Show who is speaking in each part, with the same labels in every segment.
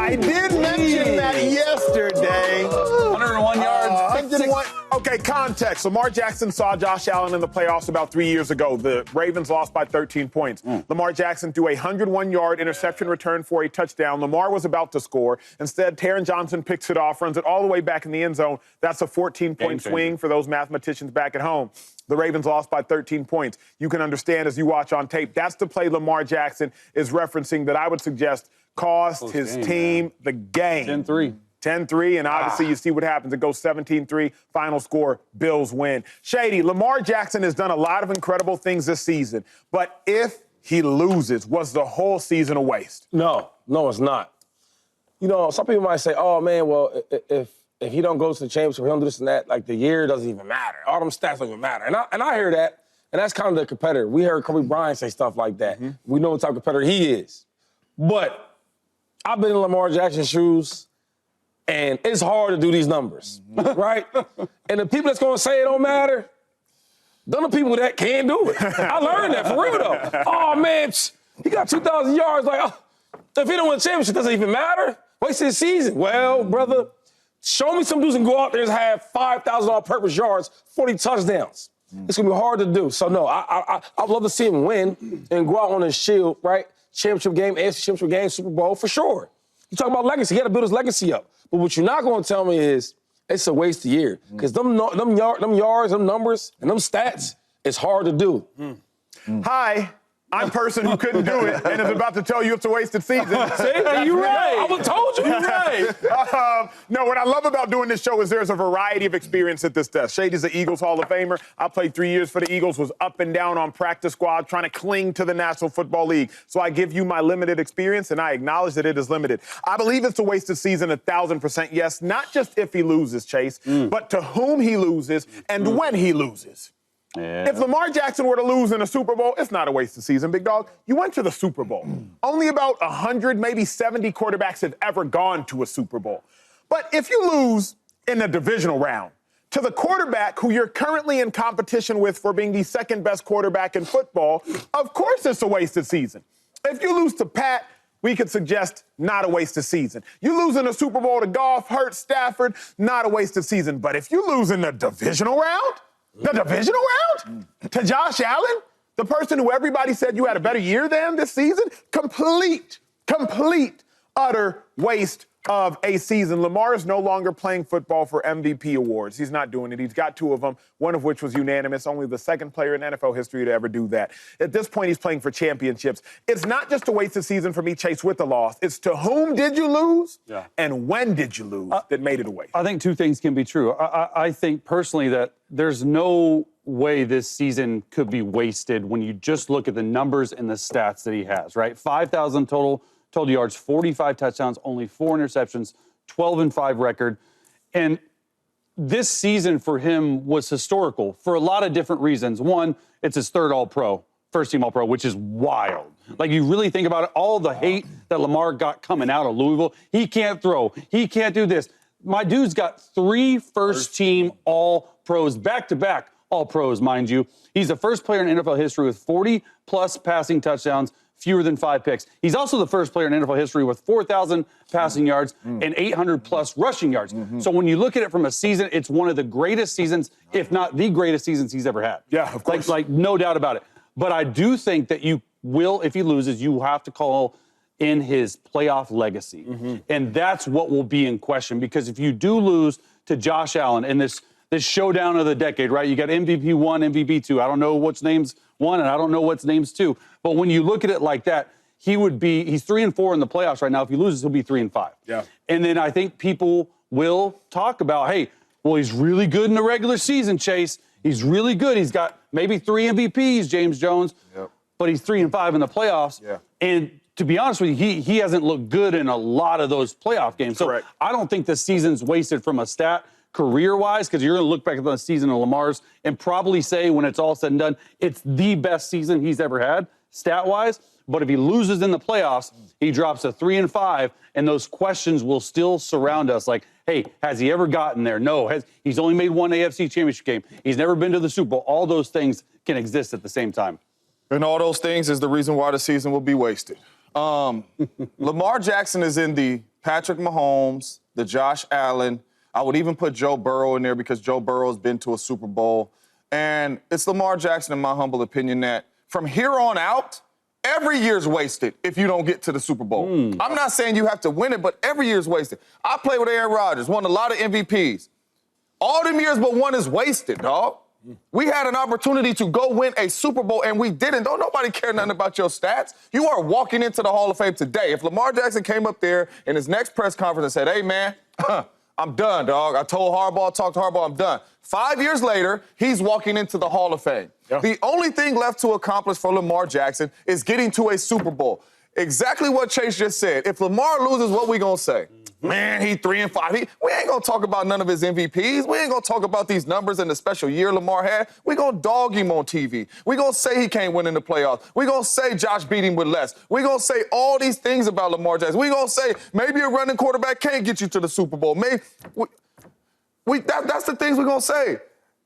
Speaker 1: I did mention that yesterday.
Speaker 2: 101 yards.
Speaker 1: 101. Okay, context. Lamar Jackson saw Josh Allen in the playoffs about 3 years ago. The Ravens lost by 13 points. Lamar Jackson threw a 101-yard interception return for a touchdown. Lamar was about to score. Instead, Taron Johnson picks it off, runs it all the way back in the end zone. That's a 14-point swing for those mathematicians back at home. The Ravens lost by 13 points. You can understand as you watch on tape. That's the play Lamar Jackson is referencing that I would suggest cost his team the game.
Speaker 2: 10-3.
Speaker 1: 10-3, and obviously you see what happens. It goes 17-3, final score, Bills win. Shady, Lamar Jackson has done a lot of incredible things this season, but if he loses, was the whole season a waste?
Speaker 3: No, it's not. You know, some people might say, oh, man, well, if he don't go to the championship, he don't do this and that, like the year doesn't even matter. All them stats don't even matter. And I hear that, and that's kind of the competitor. We heard Kobe Bryant say stuff like that. We know what type of competitor he is. But I've been in Lamar Jackson's shoes, and it's hard to do these numbers, right? And the people that's going to say it don't matter, they're the people that can do it. I learned that for real, though. Oh, man, he got 2,000 yards. Like, oh, if he don't win a championship, doesn't even matter. Wasted his season. Well, brother, show me some dudes can go out there and have 5,000 all-purpose yards, 40 touchdowns. It's going to be hard to do. So, no, I'd love to see him win and go out on his shield, right? Championship game, AFC Championship game, Super Bowl, for sure. You talk about legacy. He got to build his legacy up. But what you're not going to tell me is it's a waste of year. Because them yards, them numbers, and them stats, it's hard to do.
Speaker 1: Hi, I'm a person who couldn't do it and is about to tell you it's a wasted season.
Speaker 3: See? You right. I told you. You're right.
Speaker 1: No, what I love about doing this show is there's a variety of experience at this desk. Shady's the Eagles Hall of Famer. I played 3 years for the Eagles, was up and down on practice squad, trying to cling to the National Football League. So I give you my limited experience, and I acknowledge that it is limited. I believe it's a wasted season, 1,000% yes, not just if he loses, Chase, but to whom he loses and when he loses.
Speaker 2: Yeah.
Speaker 1: If Lamar Jackson were to lose in a Super Bowl, it's not a wasted season, big dog. You went to the Super Bowl. Only about 100, maybe 70 quarterbacks have ever gone to a Super Bowl. But if you lose in the divisional round to the quarterback who you're currently in competition with for being the second best quarterback in football, of course it's a wasted season. If you lose to Pat, we could suggest not a wasted season. You lose in a Super Bowl to Goff, Hurts, Stafford, not a wasted season. But if you lose in the divisional round, to Josh Allen, the person who everybody said you had a better year than this season, complete, utter waste of a season. Lamar is no longer playing football for MVP awards. He's not doing it. He's got 2 of them, one of which was unanimous, only the second player in NFL history to ever do that. At this point, he's playing for championships. It's not just a wasted season for me, Chase, with the loss. It's to whom did you lose and when did you lose that made it a waste.
Speaker 2: I think 2 things can be true. I think personally that there's no way this season could be wasted when you just look at the numbers and the stats that he has, right? 5,000 total yards, 45 touchdowns, only 4 interceptions, 12-5 record. And this season for him was historical for a lot of different reasons. One, it's his 3rd All-Pro, first-team All-Pro, which is wild. Like, you really think about it, all the hate that Lamar got coming out of Louisville. He can't throw. He can't do this. My dude's got 3 first-team All-Pros, back-to-back All-Pros, mind you. He's the first player in NFL history with 40-plus passing touchdowns, fewer than 5 picks. He's also the first player in NFL history with 4,000 passing yards and 800-plus rushing yards. So when you look at it from a season, it's one of the greatest seasons, if not the greatest seasons he's ever had.
Speaker 1: Yeah, of course.
Speaker 2: Like no doubt about it. But I do think that you will, if he loses, you have to call in his playoff legacy. And that's what will be in question. Because if you do lose to Josh Allen in this showdown of the decade, right? You got MVP 1, MVP 2. I don't know what's names 1, and I don't know what's names 2. But when you look at it like that, he's 3-4 in the playoffs right now. If he loses, he'll be 3-5.
Speaker 1: Yeah.
Speaker 2: And then I think people will talk about, hey, well, he's really good in the regular season, Chase. He's really good. He's got maybe 3 MVPs, James Jones. Yep. But he's 3-5 in the playoffs. Yeah. And to be honest with you, he hasn't looked good in a lot of those playoff games.
Speaker 1: Correct.
Speaker 2: So I don't think the season's wasted from a stat career-wise, because you're going to look back at the season of Lamar's and probably say when it's all said and done, it's the best season he's ever had, stat-wise. But if he loses in the playoffs, he drops to 3-5, and those questions will still surround us. Like, hey, has he ever gotten there? No. He's only made 1 AFC championship game. He's never been to the Super Bowl. All those things can exist at the same time.
Speaker 4: And all those things is the reason why the season will be wasted. Lamar Jackson is in the Patrick Mahomes, the Josh Allen. I would even put Joe Burrow in there because Joe Burrow's been to a Super Bowl. And it's Lamar Jackson, in my humble opinion, that from here on out, every year's wasted if you don't get to the Super Bowl. I'm not saying you have to win it, but every year's wasted. I played with Aaron Rodgers, won a lot of MVPs. All them years but one is wasted, dog. We had an opportunity to go win a Super Bowl, and we didn't. Don't nobody care nothing about your stats. You are walking into the Hall of Fame today. If Lamar Jackson came up there in his next press conference and said, hey, man, I'm done, dog. I told Harbaugh, talked to Harbaugh, I'm done. 5 years later, he's walking into the Hall of Fame. Yeah. The only thing left to accomplish for Lamar Jackson is getting to a Super Bowl. Exactly what Chase just said. If Lamar loses, what we gonna say? Man, he 3-5. We ain't gonna talk about none of his MVPs. We ain't gonna talk about these numbers and the special year Lamar had. We gonna dog him on TV. We gonna say he can't win in the playoffs. We gonna say Josh beat him with less. We gonna say all these things about Lamar Jackson. We gonna say maybe a running quarterback can't get you to the Super Bowl. Maybe that's the things we gonna say.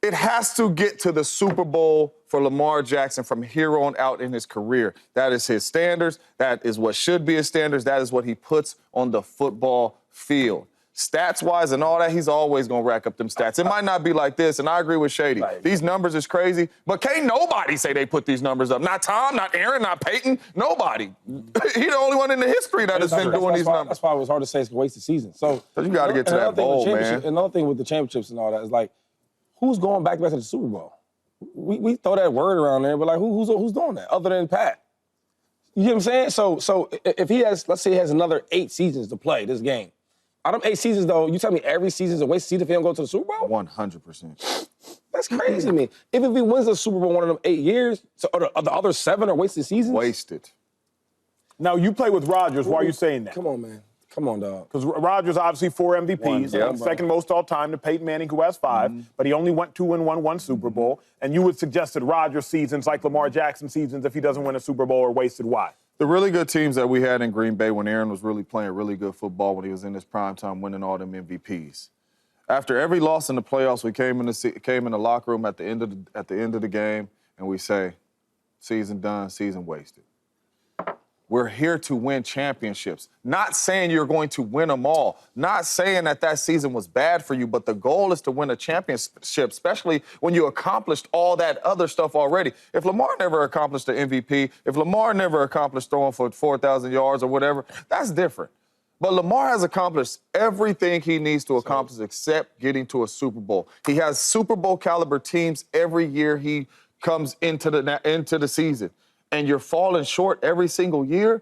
Speaker 4: It has to get to the Super Bowl for Lamar Jackson from here on out in his career. That is his standards. That is what should be his standards. That is what he puts on the football field. Stats-wise and all that, he's always going to rack up them stats. It might not be like this, and I agree with Shady. Right. These numbers is crazy, but can't nobody say they put these numbers up. Not Tom, not Aaron, not Peyton, nobody. He's the only one in the history that has been doing these numbers.
Speaker 3: That's why it was hard to say it's a waste of season. So
Speaker 4: you got to get to that bowl, man.
Speaker 3: Another thing with the championships and all that is like, who's going back to the Super Bowl? We throw that word around there, but like who's doing that other than Pat? You know what I'm saying? So if he has, let's say he has another 8 seasons to play this game. Out of 8 seasons, though, you tell me every season's a waste of season if he don't go to the Super Bowl?
Speaker 4: 100%.
Speaker 3: That's crazy to me. If he wins the Super Bowl one of them 8 years, so the other 7 are wasted seasons?
Speaker 4: Wasted.
Speaker 1: Now, you play with Rodgers. Why are you saying that?
Speaker 3: Come on, man. Come on, dog.
Speaker 1: Because Rodgers obviously 4 MVPs, second most all time to Peyton Manning, who has 5, but he only went 2 and won 1 Super Bowl. And you would suggest that Rodgers' seasons, like Lamar Jackson seasons, if he doesn't win a Super Bowl, are wasted. Why?
Speaker 4: The really good teams that we had in Green Bay when Aaron was really playing really good football, when he was in his prime time, winning all them MVPs. After every loss in the playoffs, we came in the locker room at the end of the game, and we say, season done, season wasted. We're here to win championships. Not saying you're going to win them all. Not saying that season was bad for you, but the goal is to win a championship, especially when you accomplished all that other stuff already. If Lamar never accomplished the MVP, if Lamar never accomplished throwing for 4,000 yards or whatever, that's different. But Lamar has accomplished everything he needs to accomplish except getting to a Super Bowl. He has Super Bowl caliber teams every year he comes into the season. And you're falling short every single year,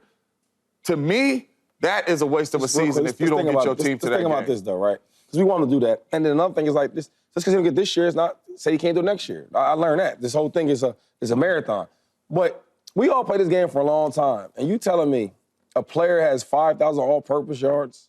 Speaker 4: to me, that is a waste of a season if you don't get your team to that game.
Speaker 3: Think about this, though, right? Because we want to do that. And then another thing is like this, just because he don't get this year, it's not say he can't do it next year. I learned that. This whole thing is a marathon. But we all play this game for a long time. And you telling me a player has 5,000 all-purpose yards,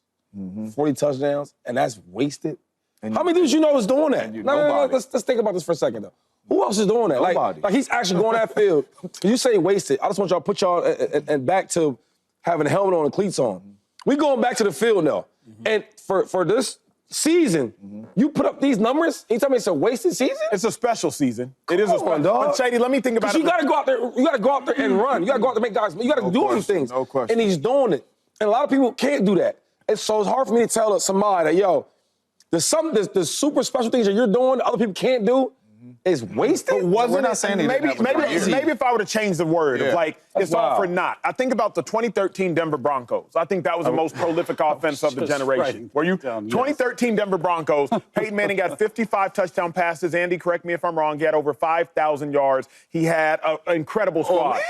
Speaker 3: 40 touchdowns, and that's wasted? And how many dudes you know is doing that? No, let's think about this for a second, though. Who else is doing that? Like he's actually going that field. You say wasted. I just want y'all to put y'all and back to having a helmet on and cleats on. We going back to the field now. And for this season, you put up these numbers, and you tell me it's a wasted season?
Speaker 1: It's a special season. It is a special. But Shady, let me think about it.
Speaker 3: You gotta go out there. You gotta go out there and run. You gotta go out there and make guys. You gotta do all these things.
Speaker 4: No question.
Speaker 3: And he's doing it. And a lot of people can't do that. And so it's hard for me to tell somebody that, yo, there's super special things that you're doing that other people can't do. Is wasted?
Speaker 4: But wasn't it saying
Speaker 1: maybe if I were to change the word of like it's all for naught. I think about the 2013 Denver Broncos. I think that was the most prolific offense of the generation. Were you? 2013 Denver Broncos. Peyton Manning got 55 touchdown passes. Andy, correct me if I'm wrong. He had over 5,000 yards. He had an incredible squad.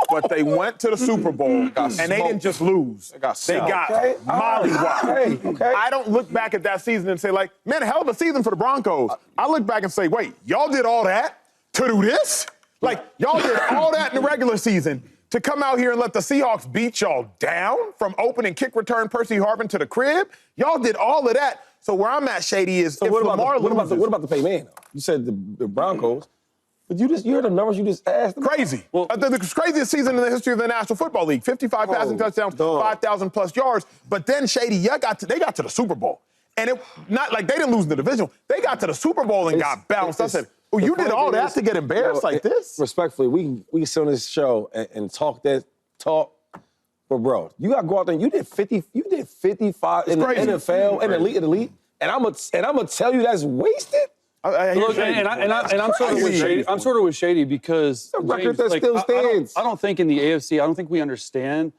Speaker 1: But they went to the Super Bowl, and they didn't just lose. They got mollywopped.
Speaker 3: Okay.
Speaker 1: I don't look back at that season and say, like, man, hell of a season for the Broncos. I look back and say, wait, y'all did all that to do this? Like, y'all did all that in the regular season to come out here and let the Seahawks beat y'all down from opening kick return Percy Harvin to the crib? Y'all did all of that. So where I'm at, Shady, is if Lamar loses.
Speaker 3: What about the pay man? You said the Broncos. But you heard the numbers you just asked them?
Speaker 1: Crazy. Well, the craziest season in the history of the National Football League. 55 passing touchdowns, 5,000 plus yards. But then, Shady, they got to the Super Bowl. And it not like they didn't lose in the division. They got to the Super Bowl and got bounced. I said, oh, you did all that to get embarrassed like this?
Speaker 3: Respectfully, we can sit on this show and talk that talk. But bro, you got to go out there. You did 55 in the
Speaker 1: crazy.
Speaker 3: NFL and elite, and I'm gonna tell you that's wasted.
Speaker 2: Look, and I'm sort of with Shady. I'm sort of with Shady because
Speaker 3: a record
Speaker 2: James,
Speaker 3: that still stands.
Speaker 2: I don't think in the AFC, I don't think we understand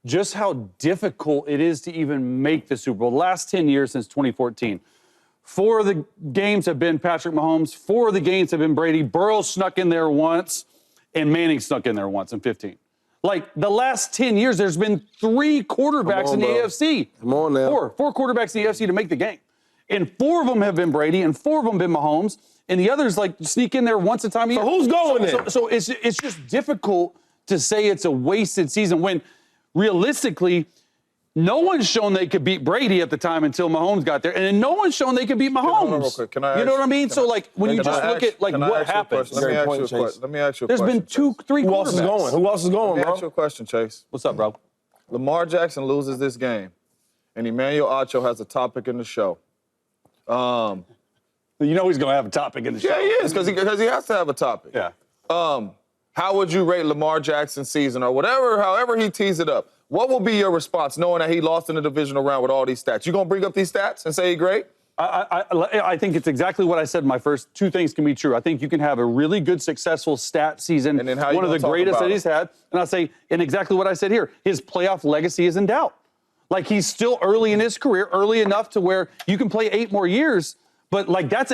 Speaker 2: just how difficult it is to even make the Super Bowl. The last 10 years since 2014, 4 of the games have been Patrick Mahomes. 4 of the games have been Brady. Burrow snuck in there once, and Manning snuck in there once in 15. Like the last 10 years, there's been 3 quarterbacks in the AFC.
Speaker 3: Come on now.
Speaker 2: 4 quarterbacks in the AFC to make the game. And 4 of them have been Brady, and 4 of them have been Mahomes, and the others like sneak in there once a time.
Speaker 3: So who's going there?
Speaker 2: So it's just difficult to say it's a wasted season when realistically, no one's shown they could beat Brady at the time until Mahomes got there, and then no one's shown they could beat Mahomes.
Speaker 4: Hold on real quick. Can I
Speaker 2: you know what I mean? So like when you
Speaker 4: Can
Speaker 2: just
Speaker 4: I
Speaker 2: look
Speaker 4: ask-
Speaker 2: at like
Speaker 4: can I
Speaker 2: what
Speaker 4: ask you a
Speaker 2: happens.
Speaker 4: question? Let me ask you a
Speaker 3: Chase.
Speaker 4: question. Let me ask you a
Speaker 2: There's
Speaker 4: question.
Speaker 2: been 2, 3
Speaker 3: Who
Speaker 2: quarterbacks.
Speaker 3: else is going? Who else is going,
Speaker 4: Let me ask you
Speaker 3: bro?
Speaker 4: a question, Chase.
Speaker 2: What's up, bro?
Speaker 4: Lamar Jackson loses this game, and Emmanuel Acho has a topic in the show.
Speaker 2: You know he's going to have a topic in the show.
Speaker 4: Yeah, he is, because he has to have a topic.
Speaker 2: Yeah.
Speaker 4: How would you rate Lamar Jackson's season or whatever, however he tees it up? What will be your response knowing that he lost in the divisional round with all these stats? You going to bring up these stats and say he's great?
Speaker 2: I think it's exactly what I said. My first 2 things can be true. I think you can have a really good, successful stat season,
Speaker 4: And then how you
Speaker 2: one of
Speaker 4: gonna
Speaker 2: the
Speaker 4: talk
Speaker 2: greatest
Speaker 4: about
Speaker 2: that he's
Speaker 4: him?
Speaker 2: had. And I'll say, and exactly what I said here, his playoff legacy is in doubt. Like he's still early in his career, early enough to where you can play 8 more years. But like that's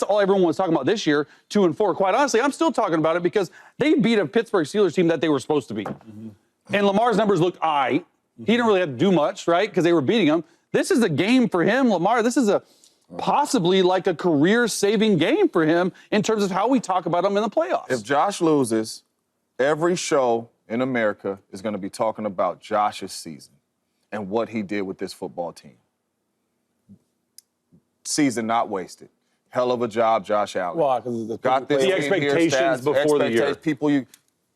Speaker 2: all everyone was talking about this year, 2 and 4. Quite honestly, I'm still talking about it because they beat a Pittsburgh Steelers team that they were supposed to beat. And Lamar's numbers looked aight. He didn't really have to do much, right? Because they were beating him. This is a game for him, Lamar. This is a possibly like a career-saving game for him in terms of how we talk about him in the playoffs.
Speaker 4: If Josh loses, every show in America is going to be talking about Josh's season and what he did with this football team. Season not wasted. Hell of a job, Josh Allen.
Speaker 3: Why? Because
Speaker 4: Got this
Speaker 2: The
Speaker 4: team
Speaker 2: expectations
Speaker 4: here, stats,
Speaker 2: before the year.
Speaker 4: People,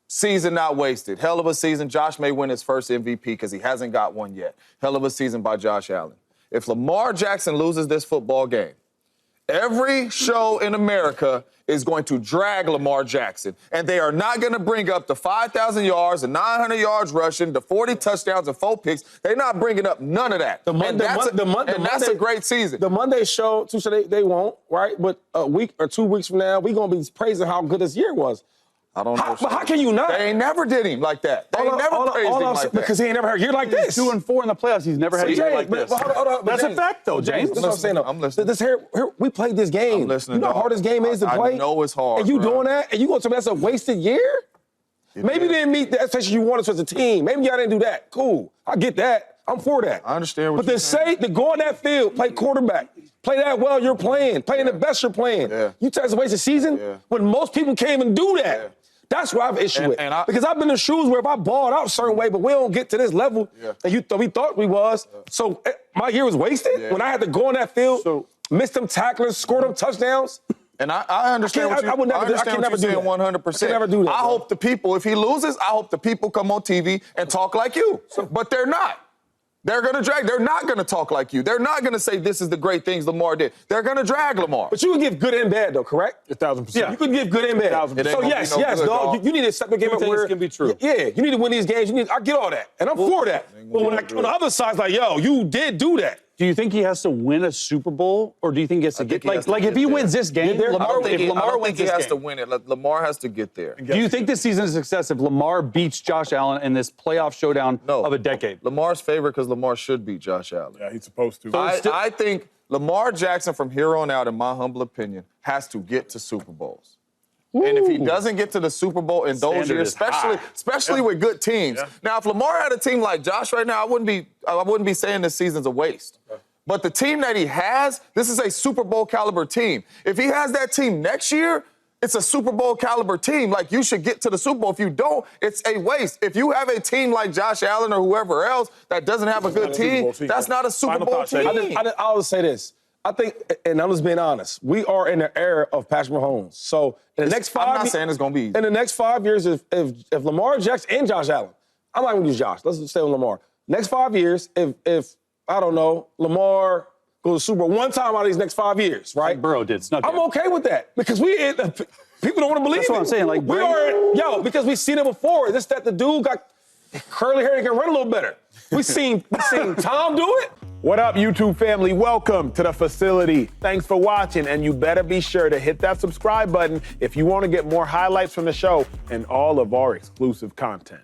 Speaker 4: season not wasted. Hell of a season. Josh may win his first MVP because he hasn't got one yet. Hell of a season by Josh Allen. If Lamar Jackson loses this football game, every show in America is going to drag Lamar Jackson. And they are not going to bring up the 5,000 yards, the 900 yards rushing, the 40 touchdowns, and 4 picks. They're not bringing up none of that. That's a great season.
Speaker 3: The Monday show, they won't, right? But a week or 2 weeks from now, we're going to be praising how good this year was.
Speaker 4: I don't know.
Speaker 3: But how can you not?
Speaker 4: They ain't never did him like that. They ain't never praised him like that.
Speaker 3: Because he ain't never had a year like this.
Speaker 2: 2 and 4 in the playoffs. He's never had a year like this.
Speaker 3: Hold on,
Speaker 2: That's a fact, though, James.
Speaker 3: That's what I'm saying, though.
Speaker 4: I'm listening.
Speaker 3: Here, we played this game.
Speaker 4: I'm listening,
Speaker 3: You know how
Speaker 4: dog.
Speaker 3: hard this game is to
Speaker 4: I
Speaker 3: play?
Speaker 4: know it's hard,
Speaker 3: And you
Speaker 4: bro.
Speaker 3: doing that? And you going to tell me that's a wasted year? Maybe you didn't meet the expectations you wanted as a team. Maybe y'all didn't do that. Cool. I get that. I'm for that.
Speaker 4: I understand what
Speaker 3: but
Speaker 4: you're
Speaker 3: to
Speaker 4: saying.
Speaker 3: say to go on that field, play quarterback, play that well you're playing the best you're playing.
Speaker 4: Yeah.
Speaker 3: You tell us to waste a season when most people can't even do that.
Speaker 4: Yeah.
Speaker 3: That's what I have an issue with.
Speaker 4: and
Speaker 3: Because I've been in shoes where if I balled out a certain way, but we don't get to this level that we thought we was. So my year was wasted when I had to go on that field, miss them tacklers, score them touchdowns.
Speaker 4: And I understand what you're saying 100%.
Speaker 3: I can never do that.
Speaker 4: I hope the people, if he loses, I hope the people come on TV and talk like you. But they're not. They're going to drag. They're not going to talk like you. They're not going to say this is the great things Lamar did. They're going to drag Lamar.
Speaker 3: But you can give good and bad, though, correct?
Speaker 1: 1,000%.
Speaker 3: Yeah. You can give good and bad.
Speaker 1: 1,000%.
Speaker 4: It ain't
Speaker 3: So
Speaker 4: gonna
Speaker 3: yes,
Speaker 4: be no good,
Speaker 3: dog.
Speaker 4: dog.
Speaker 3: You need to step the game up
Speaker 2: things
Speaker 3: where
Speaker 2: can be true.
Speaker 3: Yeah, you need to win these games. I get all that, and I'm for that. But when on the other side, it's like, yo, you did do that.
Speaker 2: Do you think he has to win a Super Bowl, or do you think he has to
Speaker 4: think
Speaker 2: get
Speaker 4: he has to
Speaker 2: like
Speaker 4: get
Speaker 2: if he
Speaker 4: there.
Speaker 2: wins this game,
Speaker 3: there?
Speaker 4: I
Speaker 2: Lamar,
Speaker 4: don't think
Speaker 2: if Lamar wins
Speaker 4: he
Speaker 2: this
Speaker 4: has
Speaker 2: game,
Speaker 4: to win it. Lamar has to get there.
Speaker 2: do you think this season is a success if Lamar beats Josh Allen in this playoff showdown of a decade?
Speaker 4: Lamar's favorite because Lamar should beat Josh Allen.
Speaker 1: Yeah, he's supposed to.
Speaker 4: I think Lamar Jackson, from here on out, in my humble opinion, has to get to Super Bowls. And if he doesn't get to the Super Bowl in those
Speaker 2: Standard
Speaker 4: years,
Speaker 2: is high.
Speaker 4: especially with good teams.
Speaker 1: Yeah.
Speaker 4: Now, if Lamar had a team like Josh right now, I wouldn't be saying this season's a waste. But the team that he has, this is a Super Bowl caliber team. If he has that team next year, it's a Super Bowl caliber team. Like, you should get to the Super Bowl. If you don't, it's a waste. If you have a team like Josh Allen or whoever else that doesn't have a good team, that's not a Super
Speaker 1: Final
Speaker 4: Bowl
Speaker 1: thoughts, Eddie.
Speaker 4: team.
Speaker 3: I always say this. I think, and I'm just being honest, we are in the era of Patrick Mahomes. So in the next 5
Speaker 4: I'm not saying it's going to be easy.
Speaker 3: In the next 5 years, if Lamar Jackson and Josh Allen, I'm not going to use Josh. Let's just stay with Lamar. Next 5 years, if I don't know, Lamar goes to Super Bowl one time out of these next 5 years, right?
Speaker 2: Like Burrow did. Snuck
Speaker 3: I'm
Speaker 2: in.
Speaker 3: okay with that because people don't want to believe
Speaker 2: That's what
Speaker 3: it.
Speaker 2: I'm saying, like,
Speaker 3: because we've seen it before. This, that, the dude got curly hair, he can run a little better. We seen Tom do it.
Speaker 1: What up, YouTube family? Welcome to the facility. Thanks for watching, and you better be sure to hit that subscribe button if you want to get more highlights from the show and all of our exclusive content.